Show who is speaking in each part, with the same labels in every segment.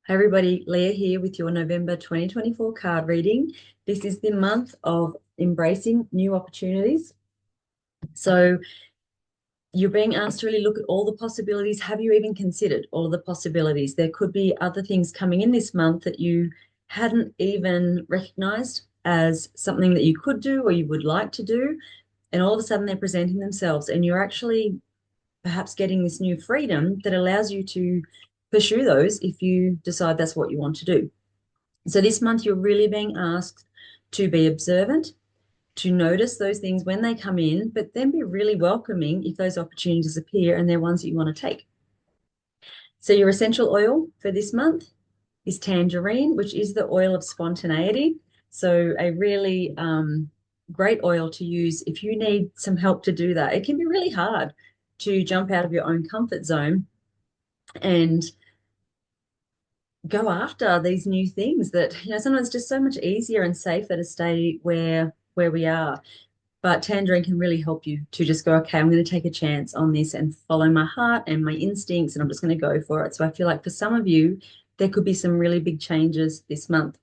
Speaker 1: Hi everybody, Leah here with your November 2024 card reading. This is the month of embracing new opportunities. So you're being asked to really look at all the possibilities. Have you even considered all of the possibilities? There could be other things coming in this month that you hadn't even recognized as something that you could do or you would like to do. And all of a sudden they're presenting themselves, and you're actually perhaps getting this new freedom that allows you to pursue those if you decide that's what you want to do. So this month, you're really being asked to be observant, to notice those things when they come in, but then be really welcoming if those opportunities appear and they're ones that you want to take. So your essential oil for this month is Tangerine, which is the oil of spontaneity. So a really great oil to use if you need some help to do that. It can be really hard to jump out of your own comfort zone and go after these new things that, sometimes just so much easier and safer to stay where we are. But Tangerine can really help you to just go, okay, I'm going to take a chance on this and follow my heart and my instincts, and I'm just going to go for it. So I feel like for some of you, there could be some really big changes this month.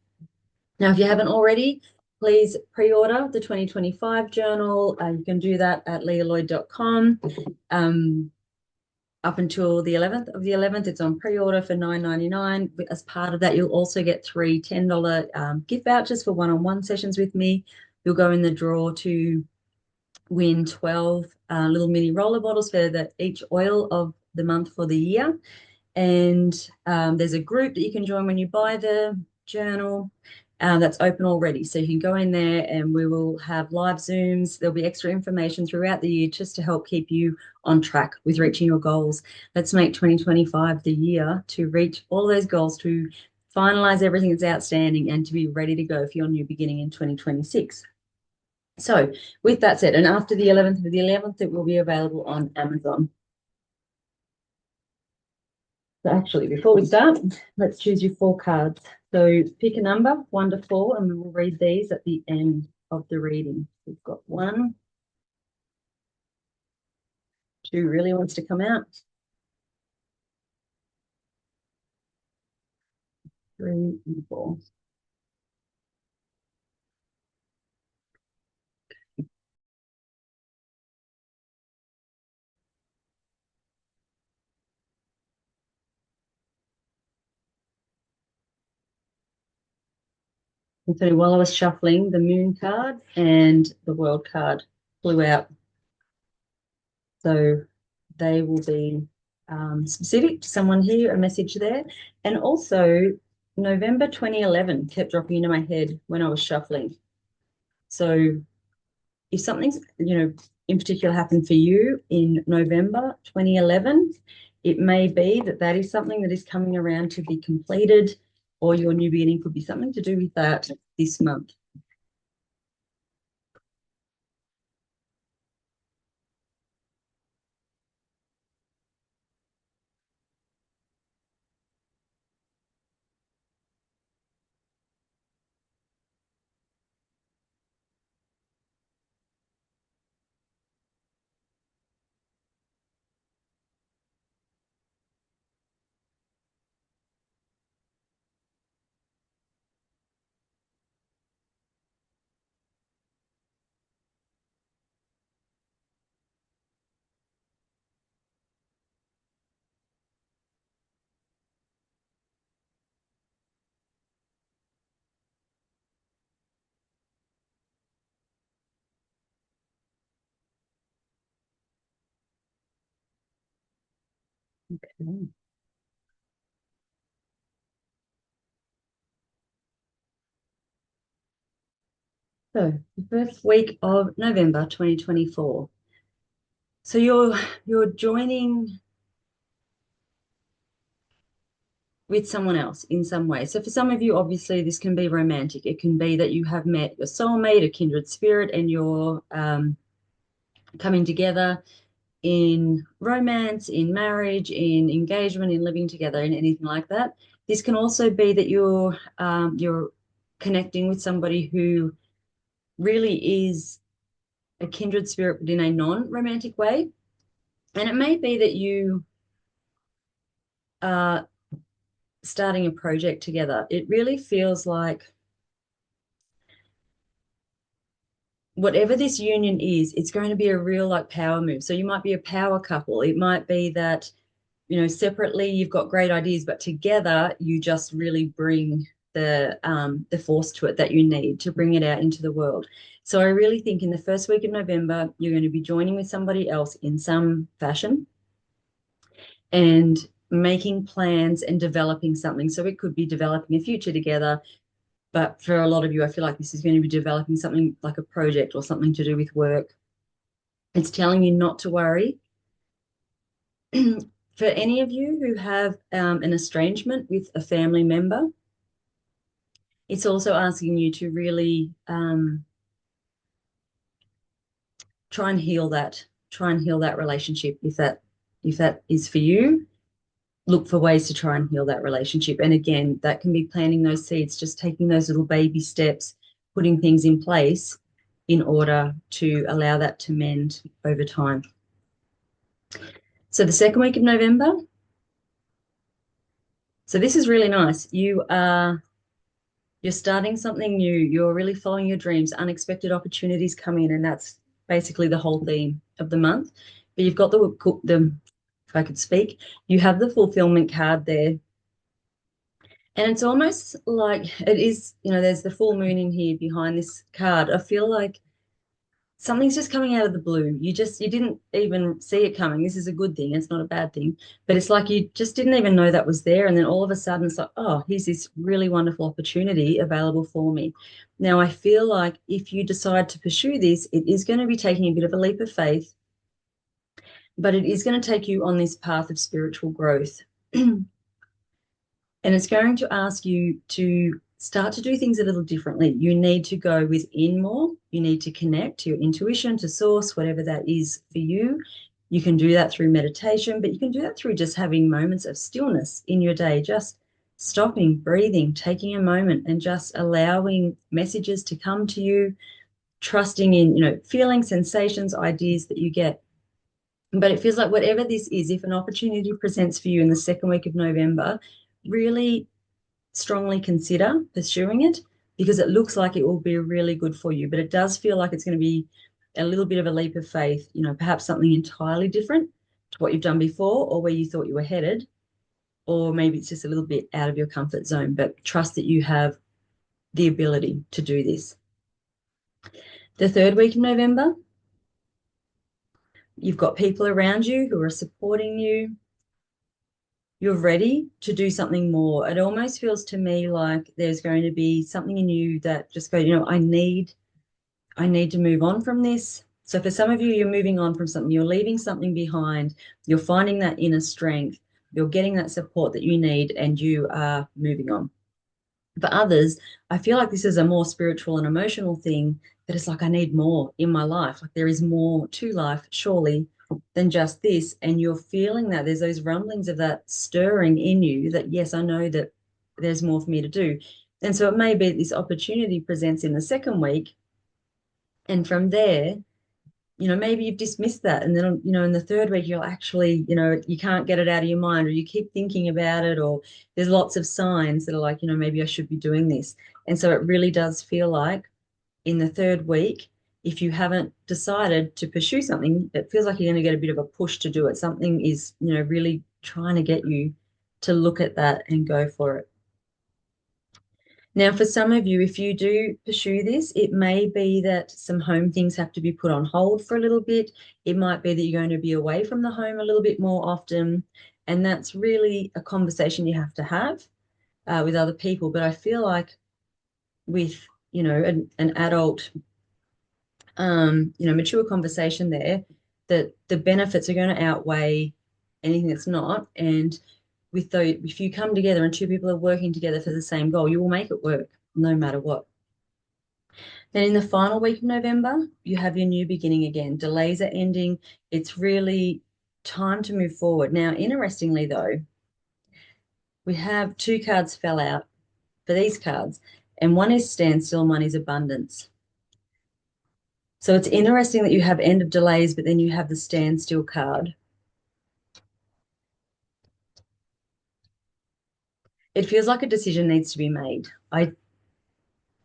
Speaker 1: Now, if you haven't already, please pre-order the 2025 journal. You can do that at leahloyd.com. Up until the 11th of the 11th, it's on pre-order for $9.99. As part of that, you'll also get three $10 gift vouchers for one-on-one sessions with me. You'll go in the draw to win 12 little mini roller bottles for each oil of the month for the year. And there's a group that you can join when you buy the journal. That's open already. So you can go in there and we will have live Zooms. There'll be extra information throughout the year just to help keep you on track with reaching your goals. Let's make 2025 the year to reach all those goals, to finalize everything that's outstanding, and to be ready to go for your new beginning in 2026. So with that said, and after the 11th of the 11th, it will be available on Amazon. So actually, before we start, let's choose your 4 cards. So pick a number, 1 to 4, and we will read these at the end of the reading. We've got 1, 2 really wants to come out, 3 and 4. And so while I was shuffling, the Moon card and the World card flew out. So they will be specific to someone here, a message there. And also November 2011 kept dropping into my head when I was shuffling. So if something's, in particular happened for you in November 2011, it may be that that is something that is coming around to be completed, or your new beginning could be something to do with that this month. Okay. So the first week of November 2024. So you're joining with someone else in some way. So for some of you, obviously, this can be romantic. It can be that you have met your soulmate, a kindred spirit, and you're coming together in romance, in marriage, in engagement, in living together, in anything like that. This can also be that you're connecting with somebody who really is a kindred spirit, but in a non-romantic way. And it may be that you are starting a project together. It really feels like whatever this union is, it's going to be a real like power move. So you might be a power couple. It might be that, separately you've got great ideas, but together you just really bring the force to it that you need to bring it out into the world. So I really think in the first week of November, you're going to be joining with somebody else in some fashion and making plans and developing something. So it could be developing a future together. But for a lot of you, I feel like this is going to be developing something like a project or something to do with work. It's telling you not to worry. For any of you who have an estrangement with a family member, it's also asking you to really try and heal that. Try and heal that relationship if that is for you. Look for ways to try and heal that relationship. And again, that can be planting those seeds, just taking those little baby steps, putting things in place in order to allow that to mend over time. So the second week of November. So this is really nice. You're starting something new. You're really following your dreams. Unexpected opportunities come in, and that's basically the whole theme of the month. But you've got the if I could speak, you have the fulfillment card there. And it's almost like it is, there's the full moon in here behind this card. I feel like something's just coming out of the blue. You didn't even see it coming. This is a good thing. It's not a bad thing. But it's like you just didn't even know that was there. And then all of a sudden it's like, oh, here's this really wonderful opportunity available for me. Now, I feel like if you decide to pursue this, it is going to be taking a bit of a leap of faith, but it is going to take you on this path of spiritual growth. And it's going to ask you to start to do things a little differently. You need to go within more. You need to connect to your intuition, to source, whatever that is for you. You can do that through meditation, but you can do that through just having moments of stillness in your day, just stopping, breathing, taking a moment and just allowing messages to come to you, trusting in, feelings, sensations, ideas that you get. But it feels like whatever this is, if an opportunity presents for you in the second week of November, really strongly consider pursuing it because it looks like it will be really good for you. But it does feel like it's going to be a little bit of a leap of faith, perhaps something entirely different to what you've done before or where you thought you were headed. Or maybe it's just a little bit out of your comfort zone, but trust that you have the ability to do this. The third week of November, you've got people around you who are supporting you. You're ready to do something more. It almost feels to me like there's going to be something in you that just goes, I need to move on from this. So for some of you, you're moving on from something, you're leaving something behind, you're finding that inner strength, you're getting that support that you need, and you are moving on. For others, I feel like this is a more spiritual and emotional thing that it's like, I need more in my life. Like there is more to life, surely, than just this. And you're feeling that there's those rumblings of that stirring in you that, yes, I know that there's more for me to do. And so it may be this opportunity presents in the second week. And from there, maybe you've dismissed that. And then, in the third week, you'll actually, you can't get it out of your mind or you keep thinking about it, or there's lots of signs that are like, maybe I should be doing this. And so it really does feel like in the third week, if you haven't decided to pursue something, it feels like you're going to get a bit of a push to do it. Something is, really trying to get you to look at that and go for it. Now, for some of you, if you do pursue this, it may be that some home things have to be put on hold for a little bit. It might be that you're going to be away from the home a little bit more often. And that's really a conversation you have to have with other people. But I feel like with, an adult, mature conversation there, that the benefits are going to outweigh anything that's not. And if you come together and two people are working together for the same goal, you will make it work no matter what. Then in the final week of November, you have your new beginning again. Delays are ending. It's really time to move forward. Now, interestingly though, we have two cards fell out for these cards, and one is standstill and one is abundance. So it's interesting that you have end of delays, but then you have the standstill card. it feels like a decision needs to be made.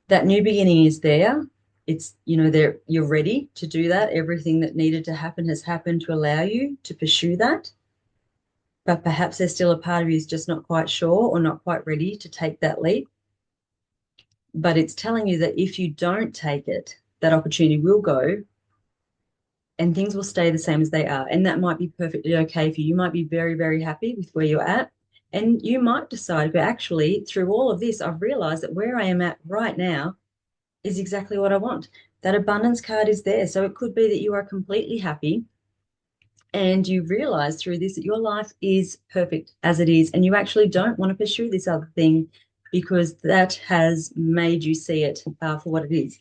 Speaker 1: That new beginning is there. It's, there, you're ready to do that. Everything that needed to happen has happened to allow you to pursue that. But perhaps there's still a part of you who's just not quite sure or not quite ready to take that leap. But it's telling you that if you don't take it, that opportunity will go and things will stay the same as they are. And that might be perfectly okay for you. You might be very, very happy with where you're at. And you might decide, but actually, through all of this, I've realized that where I am at right now is exactly what I want. That abundance card is there. So it could be that you are completely happy and you realize through this that your life is perfect as it is. And you actually don't want to pursue this other thing because that has made you see it for what it is.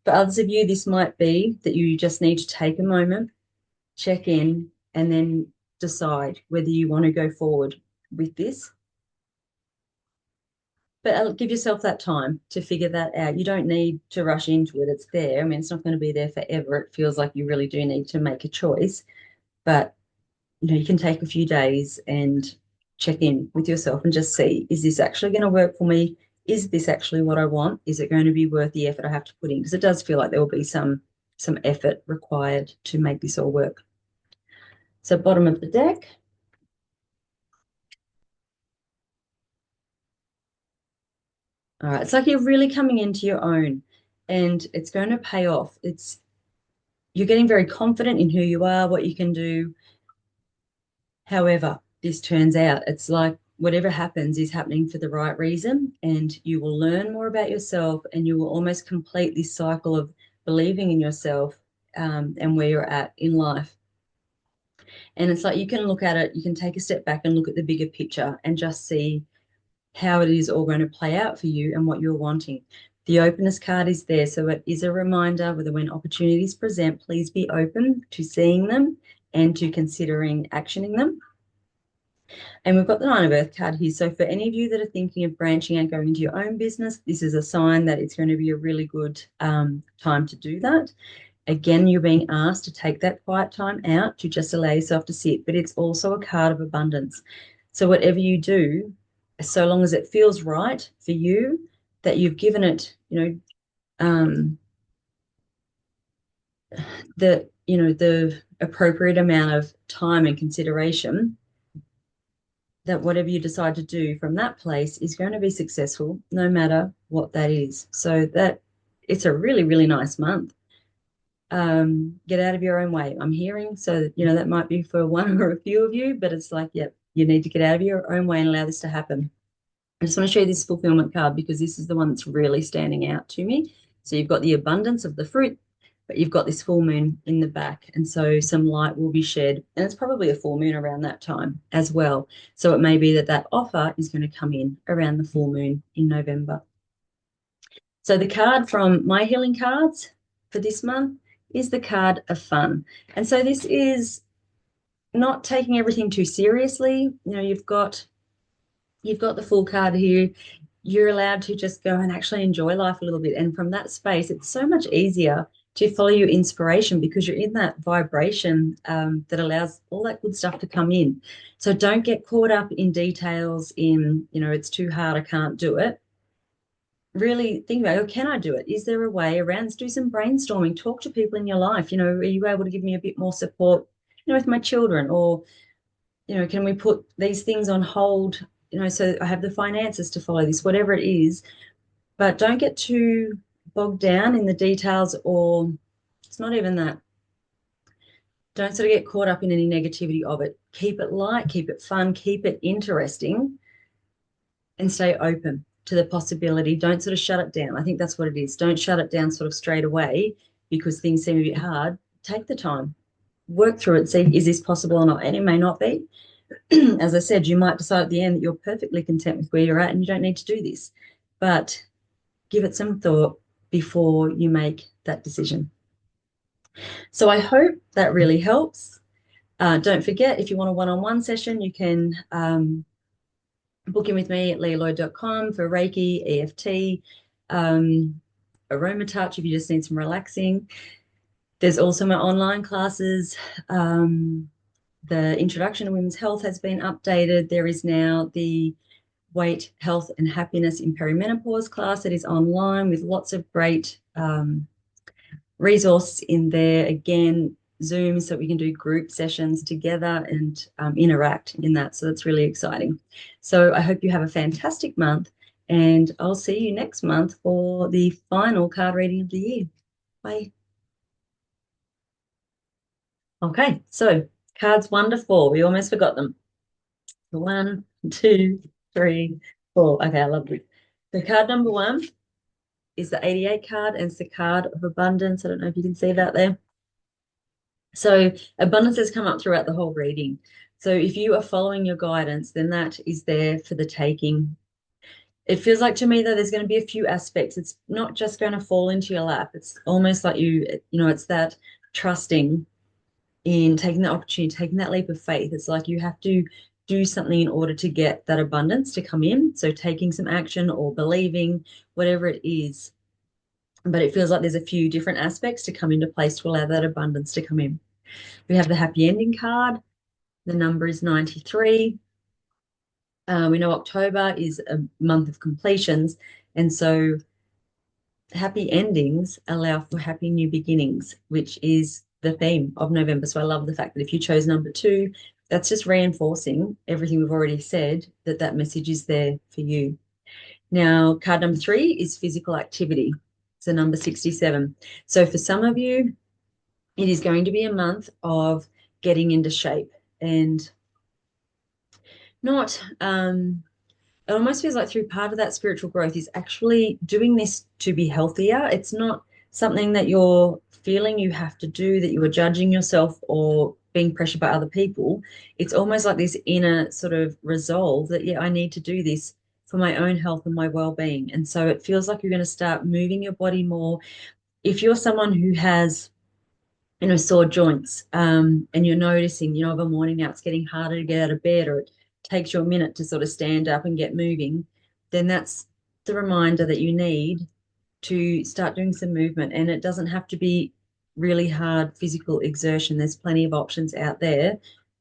Speaker 1: For others of you, this might be that you just need to take a moment, check in, and then decide whether you want to go forward with this. But give yourself that time to figure that out. You don't need to rush into it. It's there. I mean, it's not going to be there forever. It feels like you really do need to make a choice. But, you can take a few days and check in with yourself and just see, is this actually going to work for me? Is this actually what I want? Is it going to be worth the effort I have to put in? Because it does feel like there will be some effort required to make this all work. So bottom of the deck. All right, it's like you're really coming into your own and it's going to pay off. You're getting very confident in who you are, what you can do. However, this turns out it's like whatever happens is happening for the right reason, and you will learn more about yourself and you will almost complete this cycle of believing in yourself and where you're at in life. And it's like you can look at it, you can take a step back and look at the bigger picture and just see how it is all going to play out for you and what you're wanting. The openness card is there. So it is a reminder whether when opportunities present, please be open to seeing them and to considering actioning them. And we've got the Nine of Earth card here. So for any of you that are thinking of branching out, going into your own business, this is a sign that it's going to be a really good time to do that. Again, you're being asked to take that quiet time out to just allow yourself to sit, but it's also a card of abundance. So whatever you do, so long as it feels right for you, that you've given it, the appropriate amount of time and consideration, that whatever you decide to do from that place is going to be successful, no matter what that is. So that it's a really, really nice month. Get out of your own way. I'm hearing, so that might be for one or a few of you, but it's like, yeah, you need to get out of your own way and allow this to happen. I just want to show you this fulfillment card because this is the one that's really standing out to me. So you've got the abundance of the fruit, but you've got this full moon in the back. And so some light will be shed. And it's probably a full moon around that time as well. So it may be that offer is going to come in around the full moon in November. So the card from my healing cards for this month is the card of fun. And so this is not taking everything too seriously. You've got the full card here. You're allowed to just go and actually enjoy life a little bit. And from that space, it's so much easier to follow your inspiration because you're in that vibration that allows all that good stuff to come in. So don't get caught up in details in, it's too hard, I can't do it. Really think about, can I do it? Is there a way around? Let's do some brainstorming. Talk to people in your life. Are you able to give me a bit more support, with my children? Or, can we put these things on hold, so I have the finances to follow this, whatever it is. But don't get too bogged down in the details, or it's not even that. Don't sort of get caught up in any negativity of it. Keep it light, keep it fun, keep it interesting, and stay open to the possibility. Don't sort of shut it down. I think that's what it is. Don't shut it down sort of straight away because things seem a bit hard. Take the time, work through it, see, is this possible or not? And it may not be. As I said, you might decide at the end that you're perfectly content with where you're at and you don't need to do this. But give it some thought before you make that decision. So I hope that really helps. Don't forget, if you want a one-on-one session, you can book in with me at lealoyd.com for Reiki, EFT, aroma touch if you just need some relaxing. There's also my online classes. The introduction to women's health has been updated. There is now the weight, health, and happiness in perimenopause class that is online with lots of great resources in there. Again, Zoom, so we can do group sessions together and interact in that. So that's really exciting. So I hope you have a fantastic month, and I'll see you next month for the final card reading of the year. Bye. Okay, so cards 1 to 4. We almost forgot them. 1, 2, 3, 4. Okay, I love it. So card number 1 is the 88 card, and it's the card of abundance. I don't know if you can see that there. So abundance has come up throughout the whole reading. So if you are following your guidance, then that is there for the taking. It feels like to me that there's going to be a few aspects. It's not just going to fall into your lap. It's almost like it's that trusting in taking the opportunity, taking that leap of faith. It's like you have to do something in order to get that abundance to come in. So taking some action or believing, whatever it is. But it feels like there's a few different aspects to come into place to allow that abundance to come in. We have the happy ending card. The number is 93. We know October is a month of completions. And so happy endings allow for happy new beginnings, which is the theme of November. So I love the fact that if you chose number 2, that's just reinforcing everything we've already said, that message is there for you. Now, card number 3 is physical activity. So number 67. So for some of you, it is going to be a month of getting into shape and not it almost feels like through part of that spiritual growth is actually doing this to be healthier. It's not something that you're feeling you have to do, that you are judging yourself or being pressured by other people. It's almost like this inner sort of resolve that, yeah, I need to do this for my own health and my well-being. And so it feels like you're going to start moving your body more. If you're someone who has sore joints, and you're noticing, of a morning now it's getting harder to get out of bed, or it takes you a minute to sort of stand up and get moving, then that's the reminder that you need to start doing some movement. And it doesn't have to be really hard physical exertion. There's plenty of options out there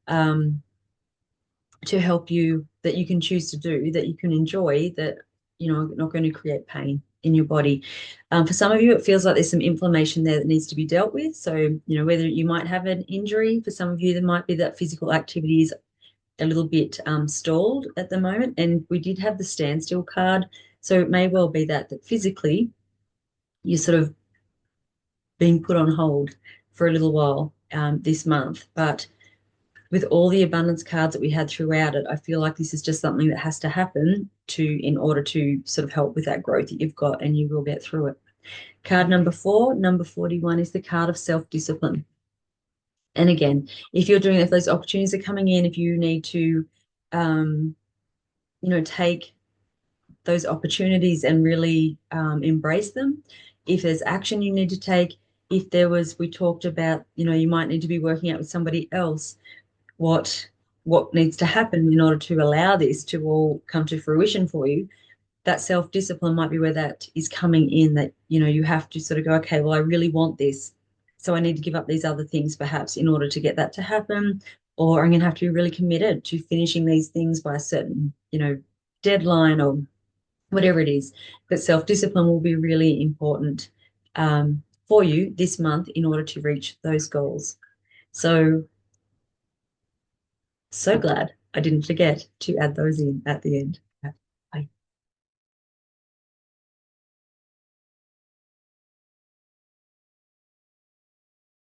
Speaker 1: to help you that you can choose to do, that you can enjoy, that, not going to create pain in your body. For some of you, it feels like there's some inflammation there that needs to be dealt with. So, whether you might have an injury, for some of you, there might be that physical activity is a little bit stalled at the moment. And we did have the standstill card. So it may well be that physically you're sort of being put on hold for a little while this month. But with all the abundance cards that we had throughout it, I feel like this is just something that has to happen in order to sort of help with that growth that you've got, and you will get through it. Card number 4, number 41, is the card of self-discipline. And again, if you're doing, if those opportunities are coming in, if you need to, take those opportunities and really embrace them, if there's action you need to take, if there was, we talked about, you might need to be working out with somebody else, what needs to happen in order to allow this to all come to fruition for you. That self-discipline might be where that is coming in, that, you have to sort of go, okay, well, I really want this, so I need to give up these other things perhaps in order to get that to happen, or I'm going to have to be really committed to finishing these things by a certain, deadline, or whatever it is. But self-discipline will be really important for you this month in order to reach those goals. So glad I didn't forget to add those in at the end.